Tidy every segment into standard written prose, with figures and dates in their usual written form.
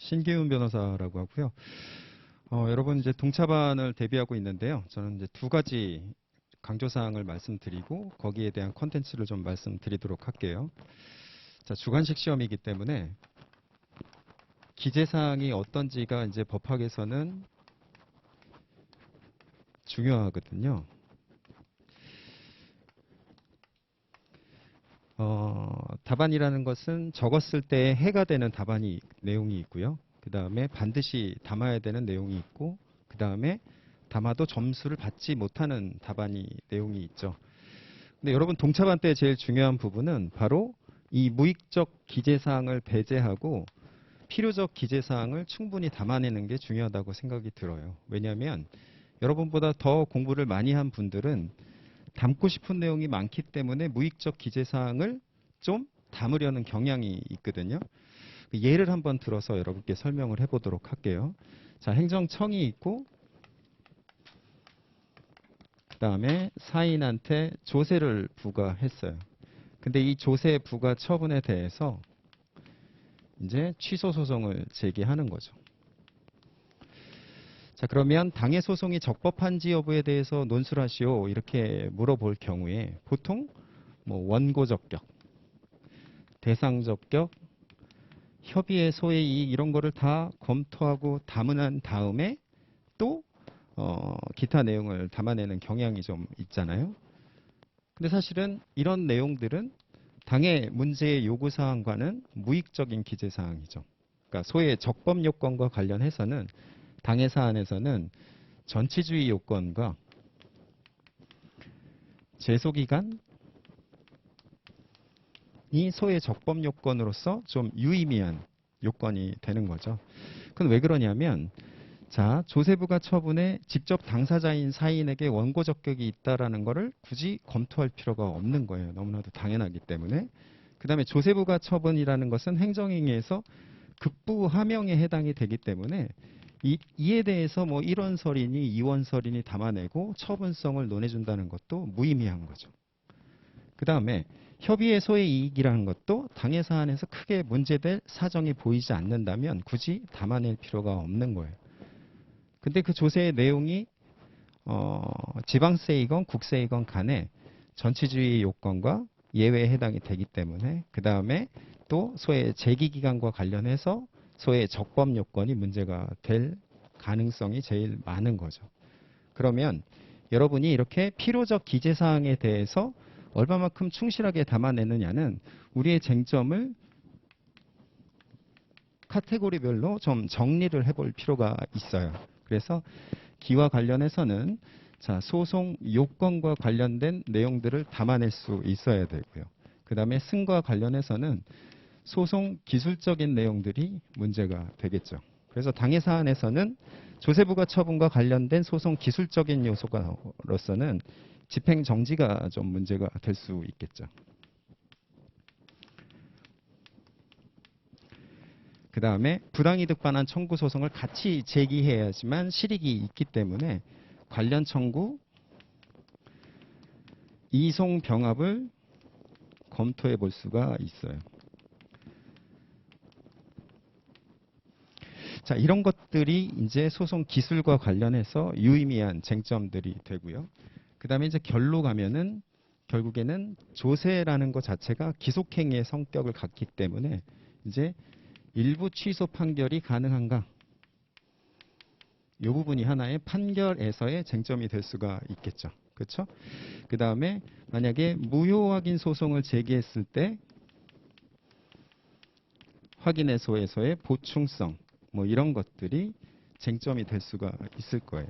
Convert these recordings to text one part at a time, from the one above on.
신기훈 변호사라고 하고요. 여러분 이제 동차반을 대비하고 있는데요. 저는 이제 두 가지 강조사항을 말씀드리고 거기에 대한 컨텐츠를 좀 말씀드리도록 할게요. 자, 주관식 시험이기 때문에 기재사항이 어떤지가 이제 법학에서는 중요하거든요. 답안이라는 것은 적었을 때 해가 되는 답안이 내용이 있고요. 그 다음에 반드시 담아야 되는 내용이 있고, 그 다음에 담아도 점수를 받지 못하는 답안이 내용이 있죠. 근데 여러분 동차반 때 제일 중요한 부분은 바로 이 무익적 기재사항을 배제하고 필요적 기재사항을 충분히 담아내는 게 중요하다고 생각이 들어요. 왜냐하면 여러분보다 더 공부를 많이 한 분들은 담고 싶은 내용이 많기 때문에 무익적 기재사항을 좀 담으려는 경향이 있거든요. 예를 한번 들어서 여러분께 설명을 해보도록 할게요. 자, 행정청이 있고 그 다음에 사인한테 조세를 부과했어요. 근데 이 조세 부과 처분에 대해서 이제 취소 소송을 제기하는 거죠. 자, 그러면 당해 소송이 적법한지 여부에 대해서 논술을 하시오 이렇게 물어볼 경우에 보통 뭐 원고 적격, 대상 적격, 협의의 소의 이익 이런 거를 다 검토하고 담은 다음에 또 기타 내용을 담아내는 경향이 좀 있잖아요. 근데 사실은 이런 내용들은 당해 문제의 요구사항과는 무익적인 기재사항이죠. 그러니까 소의 적법 요건과 관련해서는 당해 사안에서는 전치주의 요건과 제소기간이 소의 적법 요건으로서 좀 유의미한 요건이 되는 거죠. 그건 왜 그러냐면 자, 조세부가 처분에 직접 당사자인 사인에게 원고 적격이 있다라는 것을 굳이 검토할 필요가 없는 거예요. 너무나도 당연하기 때문에. 그 다음에 조세부가 처분이라는 것은 행정행위에서 급부 하명에 해당이 되기 때문에 이에 대해서 뭐 1원설이니 2원설이니 담아내고 처분성을 논해준다는 것도 무의미한 거죠. 그 다음에 협의의 소의 이익이라는 것도 당해 사안에서 크게 문제될 사정이 보이지 않는다면 굳이 담아낼 필요가 없는 거예요. 근데 그 조세의 내용이 지방세이건 국세이건 간에 전치주의 요건과 예외에 해당이 되기 때문에 그 다음에 또 소의 제기기간과 관련해서 소의 적법 요건이 문제가 될 가능성이 제일 많은 거죠. 그러면 여러분이 이렇게 필요적 기재사항에 대해서 얼마만큼 충실하게 담아내느냐는 우리의 쟁점을 카테고리별로 좀 정리를 해볼 필요가 있어요. 그래서 기와 관련해서는 자, 소송 요건과 관련된 내용들을 담아낼 수 있어야 되고요. 그 다음에 승과 관련해서는 소송 기술적인 내용들이 문제가 되겠죠. 그래서 당해 사안에서는 조세부가 처분과 관련된 소송 기술적인 요소로서는 집행 정지가 좀 문제가 될 수 있겠죠. 그 다음에 부당이득 반환 청구 소송을 같이 제기해야지만 실익이 있기 때문에 관련 청구, 이송 병합을 검토해 볼 수가 있어요. 자, 이런 것들이 이제 소송 기술과 관련해서 유의미한 쟁점들이 되고요. 그 다음에 이제 결로 가면은 결국에는 조세라는 것 자체가 기속행위의 성격을 갖기 때문에 이제 일부 취소 판결이 가능한가? 이 부분이 하나의 판결에서의 쟁점이 될 수가 있겠죠. 그렇죠? 그 다음에 만약에 무효 확인 소송을 제기했을 때 확인해소에서의 보충성 뭐 이런 것들이 쟁점이 될 수가 있을 거예요.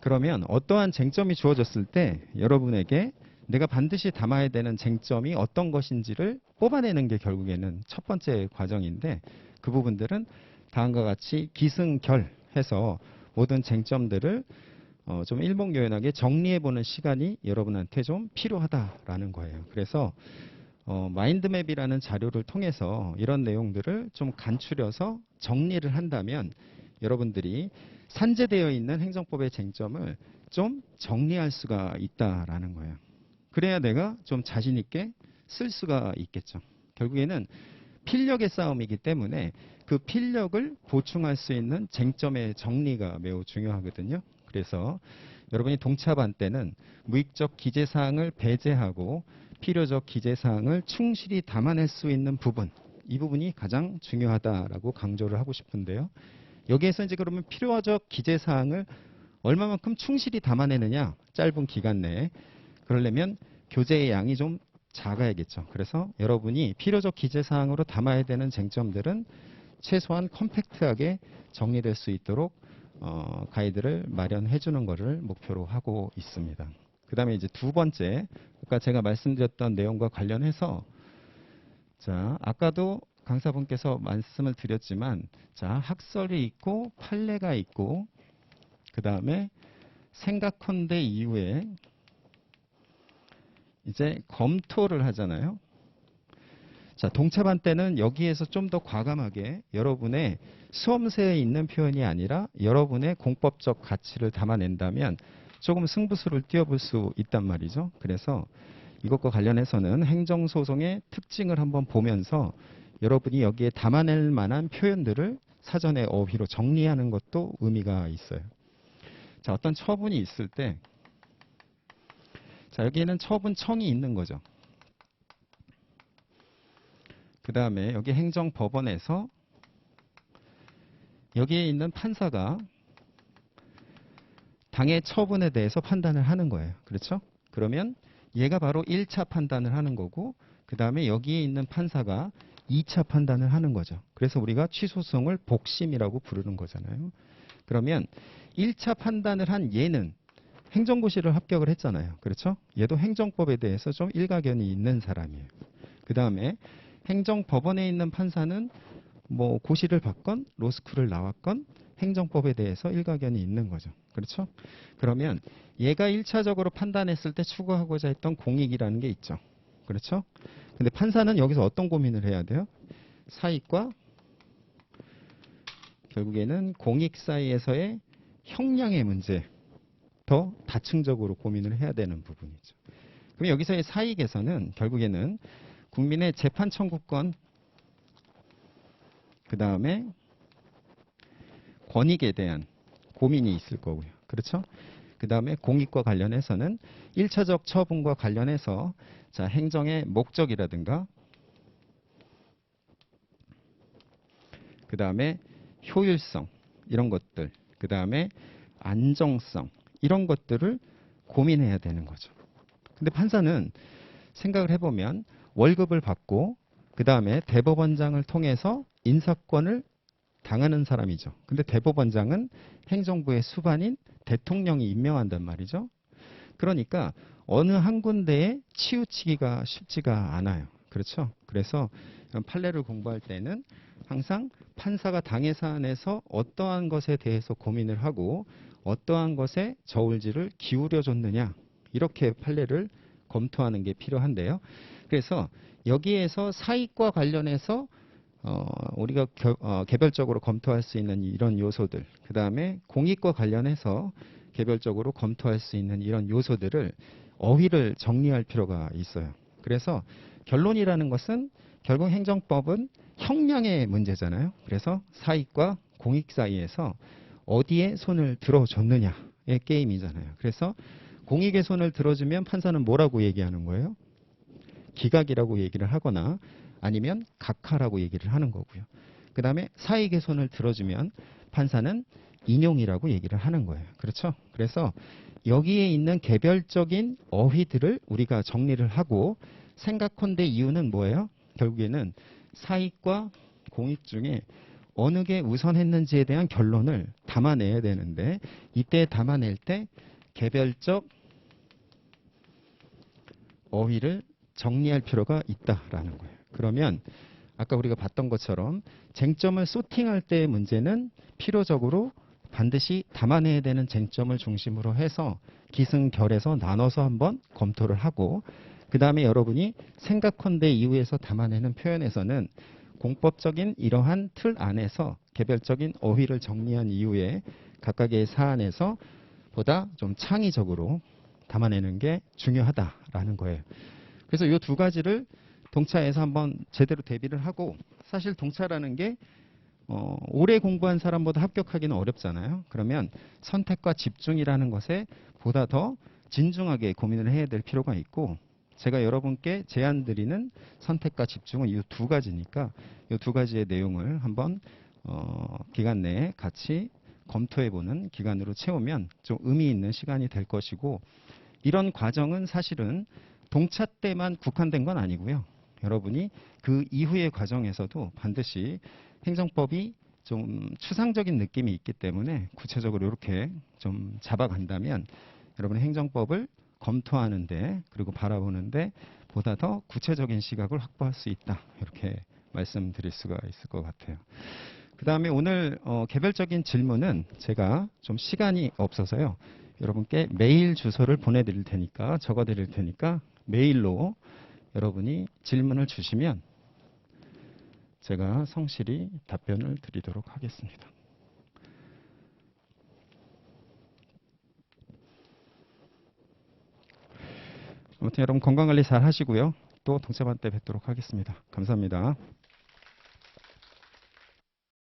그러면 어떠한 쟁점이 주어졌을 때 여러분에게 내가 반드시 담아야 되는 쟁점이 어떤 것인지를 뽑아내는 게 결국에는 첫 번째 과정인데 그 부분들은 다음과 같이 기승결해서 모든 쟁점들을 좀 일목요연하게 정리해보는 시간이 여러분한테 좀 필요하다라는 거예요. 그래서 마인드맵이라는 자료를 통해서 이런 내용들을 좀 간추려서 정리를 한다면 여러분들이 산재되어 있는 행정법의 쟁점을 좀 정리할 수가 있다라는 거예요. 그래야 내가 좀 자신 있게 쓸 수가 있겠죠. 결국에는 필력의 싸움이기 때문에 그 필력을 보충할 수 있는 쟁점의 정리가 매우 중요하거든요. 그래서 여러분이 동차반 때는 무익적 기재사항을 배제하고 필요적 기재사항을 충실히 담아낼 수 있는 부분, 이 부분이 가장 중요하다라고 강조를 하고 싶은데요. 여기에서 이제 그러면 필요적 기재사항을 얼마만큼 충실히 담아내느냐, 짧은 기간 내에. 그러려면 교재의 양이 좀 작아야겠죠. 그래서 여러분이 필요적 기재사항으로 담아야 되는 쟁점들은 최소한 컴팩트하게 정리될 수 있도록 가이드를 마련해 주는 것을 목표로 하고 있습니다. 그 다음에 이제 두 번째, 아까 제가 말씀드렸던 내용과 관련해서, 자, 아까도 강사분께서 말씀을 드렸지만, 자, 학설이 있고 판례가 있고, 그 다음에 생각컨대 이후에 이제 검토를 하잖아요. 자, 동차반 때는 여기에서 좀 더 과감하게 여러분의 수험서에 있는 표현이 아니라 여러분의 공법적 가치를 담아낸다면 조금 승부수를 띄워볼 수 있단 말이죠. 그래서 이것과 관련해서는 행정소송의 특징을 한번 보면서 여러분이 여기에 담아낼 만한 표현들을 사전에 어휘로 정리하는 것도 의미가 있어요. 자, 어떤 처분이 있을 때, 자, 여기에는 처분청이 있는 거죠. 그 다음에 여기 행정법원에서 여기에 있는 판사가 당의 처분에 대해서 판단을 하는 거예요. 그렇죠? 그러면 얘가 바로 1차 판단을 하는 거고, 그 다음에 여기에 있는 판사가 2차 판단을 하는 거죠. 그래서 우리가 취소성을 복심이라고 부르는 거잖아요. 그러면 1차 판단을 한 얘는 행정고시를 합격을 했잖아요. 그렇죠? 얘도 행정법에 대해서 좀 일가견이 있는 사람이에요. 그 다음에 행정법원에 있는 판사는 뭐 고시를 받건 로스쿨을 나왔건 행정법에 대해서 일가견이 있는 거죠. 그렇죠? 그러면 얘가 1차적으로 판단했을 때 추구하고자 했던 공익이라는 게 있죠. 그렇죠? 근데 판사는 여기서 어떤 고민을 해야 돼요? 사익과 결국에는 공익 사이에서의 형량의 문제, 더 다층적으로 고민을 해야 되는 부분이죠. 그럼 여기서의 사익에서는 결국에는 국민의 재판 청구권, 그 다음에 권익에 대한 고민이 있을 거고요. 그렇죠? 그 다음에 공익과 관련해서는 1차적 처분과 관련해서 자, 행정의 목적이라든가 그 다음에 효율성 이런 것들, 그 다음에 안정성 이런 것들을 고민해야 되는 거죠. 근데 판사는 생각을 해보면 월급을 받고 그 다음에 대법원장을 통해서 인사권을 당하는 사람이죠. 근데 대법원장은 행정부의 수반인 대통령이 임명한단 말이죠. 그러니까 어느 한 군데에 치우치기가 쉽지가 않아요. 그렇죠? 그래서 판례를 공부할 때는 항상 판사가 당의 사안에서 어떠한 것에 대해서 고민을 하고 어떠한 것에 저울질을 기울여줬느냐 이렇게 판례를 검토하는 게 필요한데요. 그래서 여기에서 사익과 관련해서 우리가 개별적으로 검토할 수 있는 이런 요소들, 그 다음에 공익과 관련해서 개별적으로 검토할 수 있는 이런 요소들을 어휘를 정리할 필요가 있어요. 그래서 결론이라는 것은 결국 행정법은 형량의 문제잖아요. 그래서 사익과 공익 사이에서 어디에 손을 들어줬느냐의 게임이잖아요. 그래서 공익의 손을 들어주면 판사는 뭐라고 얘기하는 거예요? 기각이라고 얘기를 하거나 아니면 각하라고 얘기를 하는 거고요. 그 다음에 사익의 손을 들어주면 판사는 인용이라고 얘기를 하는 거예요. 그렇죠? 그래서 여기에 있는 개별적인 어휘들을 우리가 정리를 하고 생각컨대 이유는 뭐예요? 결국에는 사익과 공익 중에 어느 게 우선했는지에 대한 결론을 담아내야 되는데 이때 담아낼 때 개별적 어휘를 정리할 필요가 있다라는 거예요. 그러면 아까 우리가 봤던 것처럼 쟁점을 소팅할 때의 문제는 필요적으로 반드시 담아내야 되는 쟁점을 중심으로 해서 기승결해서 나눠서 한번 검토를 하고 그 다음에 여러분이 생각컨대 이후에서 담아내는 표현에서는 공법적인 이러한 틀 안에서 개별적인 어휘를 정리한 이후에 각각의 사안에서 보다 좀 창의적으로 담아내는 게 중요하다라는 거예요. 그래서 이 두 가지를 동차에서 한번 제대로 대비를 하고, 사실 동차라는 게 오래 공부한 사람보다 합격하기는 어렵잖아요. 그러면 선택과 집중이라는 것에 보다 더 진중하게 고민을 해야 될 필요가 있고, 제가 여러분께 제안 드리는 선택과 집중은 이 두 가지니까 이 두 가지의 내용을 한번 기간 내에 같이 검토해보는 기간으로 채우면 좀 의미 있는 시간이 될 것이고, 이런 과정은 사실은 동차 때만 국한된 건 아니고요. 여러분이 그 이후의 과정에서도 반드시 행정법이 좀 추상적인 느낌이 있기 때문에 구체적으로 이렇게 좀 잡아간다면 여러분의 행정법을 검토하는데 그리고 바라보는데 보다 더 구체적인 시각을 확보할 수 있다. 이렇게 말씀드릴 수가 있을 것 같아요. 그 다음에 오늘 개별적인 질문은 제가 좀 시간이 없어서요. 여러분께 메일 주소를 보내드릴 테니까 적어드릴 테니까 메일로 여러분이 질문을 주시면 제가 성실히 답변을 드리도록 하겠습니다. 아무튼 여러분 건강관리 잘 하시고요. 또 동차반 때 뵙도록 하겠습니다. 감사합니다.